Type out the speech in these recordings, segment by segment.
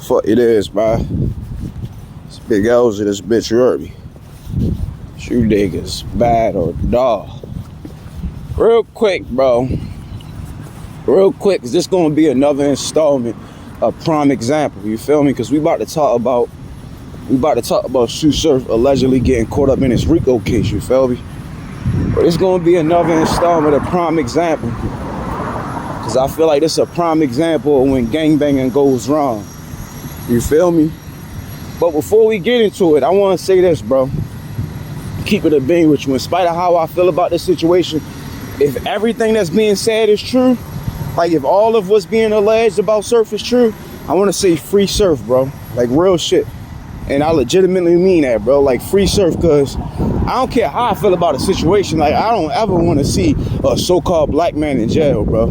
Fuck it is, man. It's big L's in this bitch, you heard me. You niggas bad or dog. Real quick, bro. Real quick, cause this gonna be another installment, a prime example. You feel me? Cause we about to talk about Sue Surf allegedly getting caught up in this Rico case. You feel me? But it's gonna be another installment, a prime example. Cause I feel like this is a prime example of when gangbanging goes wrong. You feel me? But before we get into it, I want to say this, bro. Keep it a being with you. In spite of how I feel about this situation, if everything that's being said is true, like if all of what's being alleged about Surf is true, I want to say free Surf, bro. Like real shit. And I legitimately mean that, bro. Like free Surf, because I don't care how I feel about a situation. Like I don't ever want to see a so-called black man in jail, bro.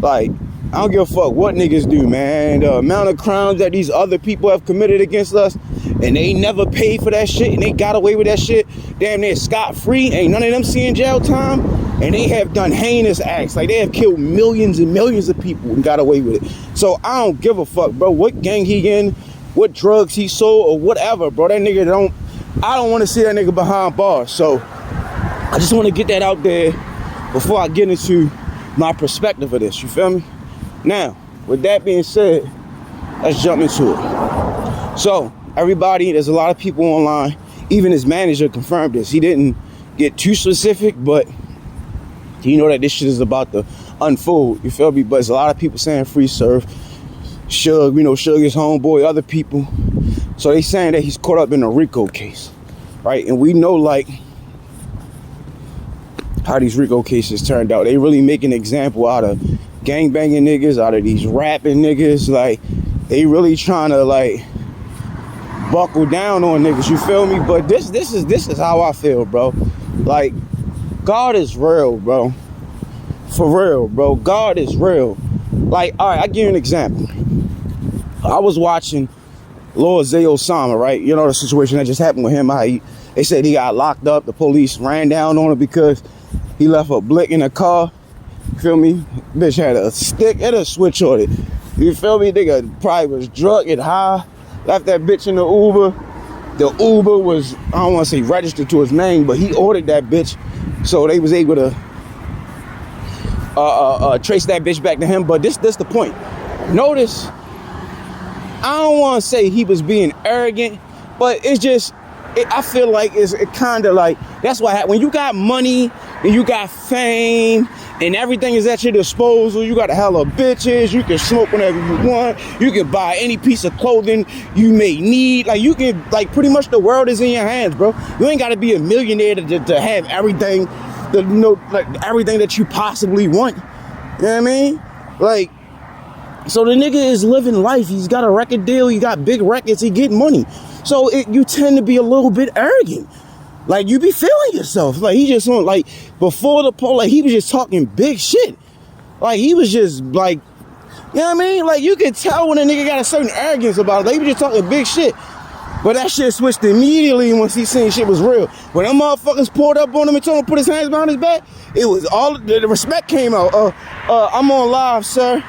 Like I don't give a fuck what niggas do, man. The amount of crimes that these other people have committed against us, and they never paid for that shit, and they got away with that shit. Damn near scot-free. Ain't none of them seeing jail time. And they have done heinous acts. Like they have killed millions and millions of people and got away with it. So I don't give a fuck, bro. What gang he in, what drugs he sold, or whatever, bro. That nigga I don't want to see that nigga behind bars. So I just want to get that out there before I get into my perspective of this. You feel me? Now, with that being said, let's jump into it. So, everybody, there's a lot of people online. Even his manager confirmed this. He didn't get too specific, but you know that this shit is about to unfold. You feel me? But there's a lot of people saying free Surf. Suge, you know, Suge is homeboy, other people. So they saying that he's caught up in a Rico case, right? And we know, like, how these Rico cases turned out. They really make an example out of gangbanging niggas, out of these rapping niggas. Like, they really trying to, like, buckle down on niggas, you feel me? But this is how I feel, bro. Like, God is real, bro. For real, bro. God is real. Like, all right, I'll give you an example. I was watching Lord Zay Osama, right? You know the situation that just happened with him. They said he got locked up. The police ran down on him because he left a blick in the car. You feel me? Bitch had a stick and a switch on it. You feel me? Nigga probably was drunk and high. Left that bitch in the Uber. The Uber was, I don't want to say registered to his name, but he ordered that bitch. So they was able to trace that bitch back to him. But this the point. Notice, I don't want to say he was being arrogant, but it's just, I feel like it kind of like, that's why when you got money and you got fame and everything is at your disposal, you got a hella bitches, you can smoke whenever you want, you can buy any piece of clothing you may need, like you can, like pretty much the world is in your hands, bro. You ain't got to be a millionaire to have everything, like everything that you possibly want. You know what I mean? Like, so the nigga is living life. He's got a record deal, he got big records, he getting money. So you tend to be a little bit arrogant. Like, you be feeling yourself. Like, he just on, like, before the poll, like, he was just talking big shit. Like, he was just, like, you know what I mean? Like, you can tell when a nigga got a certain arrogance about it. Like, he was just talking big shit. But that shit switched immediately once he seen shit was real. When them motherfuckers pulled up on him and told him to put his hands behind his back, it was all, the respect came out. I'm on live, sir.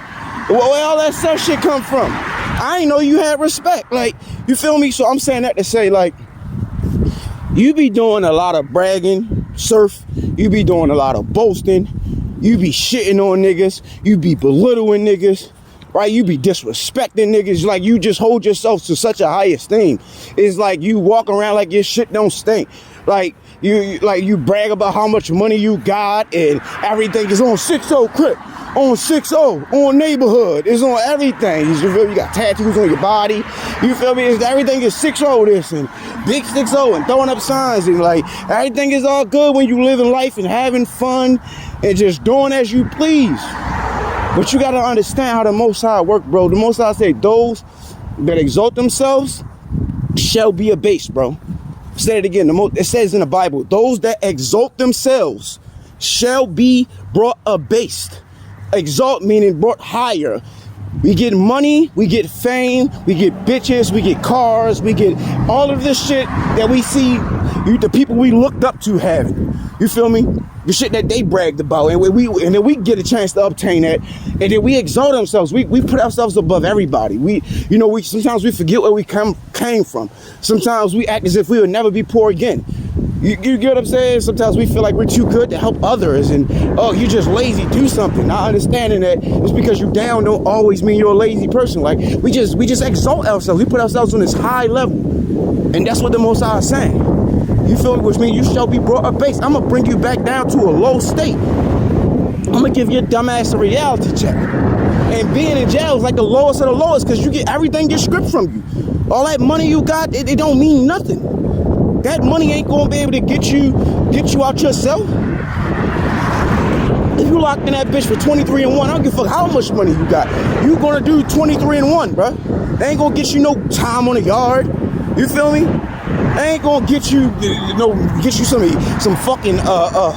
Where all that stuff shit come from? I ain't know you had respect. Like, you feel me? So I'm saying that to say, like, you be doing a lot of bragging, Surf. You be doing a lot of boasting. You be shitting on niggas. You be belittling niggas, right? You be disrespecting niggas. Like, you just hold yourself to such a high esteem. It's like you walk around like your shit don't stink. Like, you brag about how much money you got and everything is on 6-0 Crip, on 6-0, on Neighborhood, it's on everything. You feel me? You got tattoos on your body. You feel me? Everything is 6-0 this and big 6-0 and throwing up signs and like everything is all good when you living life and having fun and just doing as you please. But you gotta understand how the Most High work, bro. The Most High say those that exalt themselves shall be abased, bro. Say it again. It says in the Bible, those that exalt themselves shall be brought abased. Exalt meaning brought higher. We get money, we get fame, we get bitches, we get cars, we get all of this shit that we see the people we looked up to having. You feel me? The shit that they bragged about, and then we get a chance to obtain that, and then we exalt ourselves. We put ourselves above everybody. We sometimes we forget where we came from. Sometimes we act as if we would never be poor again. You get what I'm saying? Sometimes we feel like we're too good to help others, and oh, you're just lazy, do something. Not understanding that it's because you're down don't always mean you're a lazy person. Like we just exalt ourselves. We put ourselves on this high level, and that's what the Most High is saying. You feel me? Which means you shall be brought up base. I'm gonna bring you back down to a low state. I'm gonna give your dumb ass a reality check. And being in jail is like the lowest of the lowest, because you get everything gets stripped from you. All that money you got, it don't mean nothing. That money ain't gonna be able to get you out yourself. If you locked in that bitch for 23 and 1, I don't give a fuck how much money you got. You gonna do 23 and 1, bro. They ain't gonna get you no time on the yard. You feel me? They ain't gonna get you some fucking some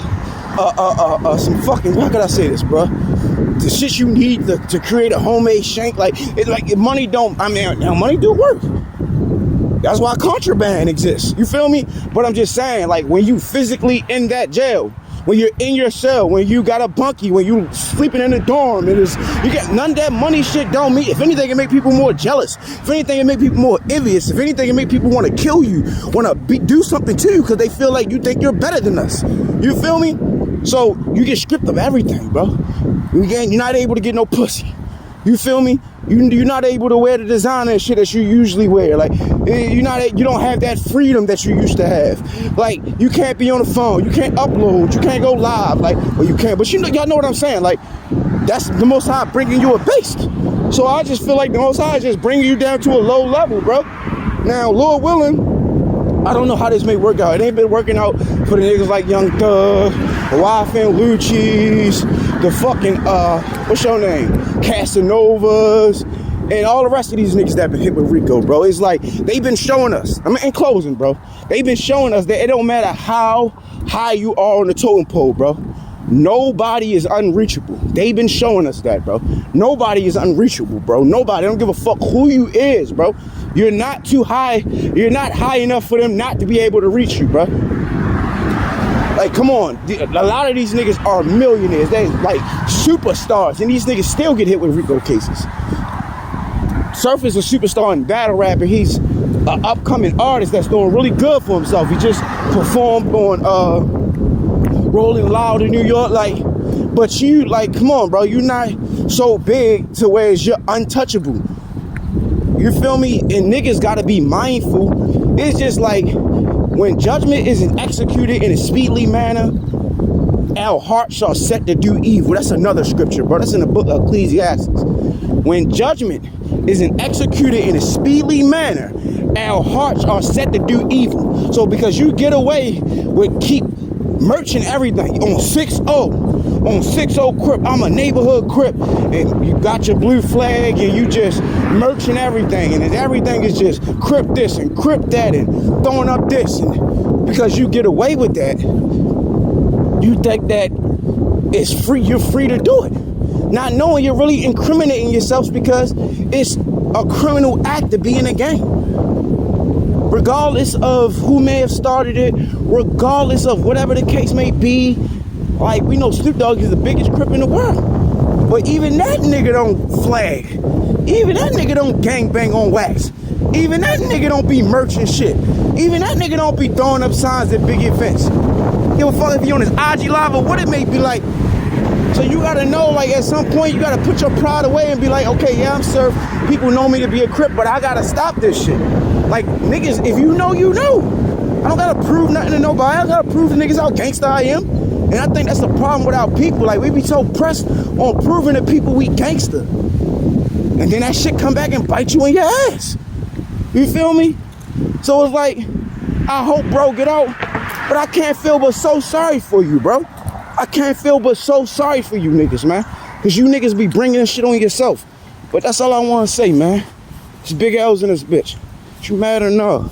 fucking, how could I say this, bro? The shit you need to create a homemade shank, money don't. I mean, money do work. That's why contraband exists. You feel me? But I'm just saying, like, when you physically in that jail, when you're in your cell, when you got a bunkie, when you sleeping in the dorm, you get none of that money shit don't mean. If anything, it make people more jealous. If anything, it make people more envious. If anything, it make people want to kill you, want to do something to you because they feel like you think you're better than us. You feel me? So you get stripped of everything, bro. You're not able to get no pussy. You feel me? You're not able to wear the designer shit that you usually wear. Like, you don't have that freedom that you used to have. Like, you can't be on the phone. You can't upload. You can't go live. Like, well, you can. But y'all know what I'm saying. Like, that's the Most High bringing you a base. So I just feel like the Most High is just bringing you down to a low level, bro. Now, Lord willing, I don't know how this may work out. It ain't been working out for the niggas like Young Thug, Wife and Lucci's, the fucking, what's your name? Casanovas, and all the rest of these niggas that been hit with Rico, bro. It's like, they've been showing us, I mean, in closing, bro, they've been showing us that it don't matter how high you are on the totem pole, bro. Nobody is unreachable. They've been showing us that, bro. Nobody is unreachable, bro. Nobody. I don't give a fuck who you is, bro. You're not too high. You're not high enough for them not to be able to reach you, bro. Like, come on. A lot of these niggas are millionaires. They like superstars, and these niggas still get hit with Rico cases. Surf is a superstar in battle rap, and he's an upcoming artist that's doing really good for himself. He just performed on Rolling Loud in New York, like, but you, like, come on, bro, you're not so big to where you're untouchable. You feel me? And niggas gotta be mindful. It's just like, when judgment isn't executed in a speedily manner, our hearts are set to do evil. That's another scripture, bro. That's in the book of Ecclesiastes. When judgment isn't executed in a speedily manner, our hearts are set to do evil. So because you get away with keep merching everything on 6-0 Crip, I'm a neighborhood Crip, and you got your blue flag and you just merching everything, and everything is just Crip this and Crip that and throwing up this, and because you get away with that, you think that it's free, you're free to do it, not knowing you're really incriminating yourselves, because it's a criminal act to be in a gang. Regardless of who may have started it, regardless of whatever the case may be, like, we know Snoop Dogg is the biggest Crip in the world. But even that nigga don't flag. Even that nigga don't gangbang on wax. Even that nigga don't be merching shit. Even that nigga don't be throwing up signs at big events. Give a fuck if you on his IG live or what it may be like. So you gotta know, like, at some point you gotta put your pride away and be like, okay, yeah, I'm Surf. People know me to be a Crip, but I gotta stop this shit. Like, niggas, if you know, you know. I don't gotta prove nothing to nobody. I don't gotta prove the niggas how gangsta I am. And I think that's the problem with our people. Like, we be so pressed on proving to people we gangster. And then that shit come back and bite you in your ass. You feel me? So it's like, I hope bro get out, but I can't feel but so sorry for you, bro. I can't feel but so sorry for you niggas, man. Because you niggas be bringing this shit on yourself. But that's all I want to say, man. It's big L's in this bitch. You mad or no?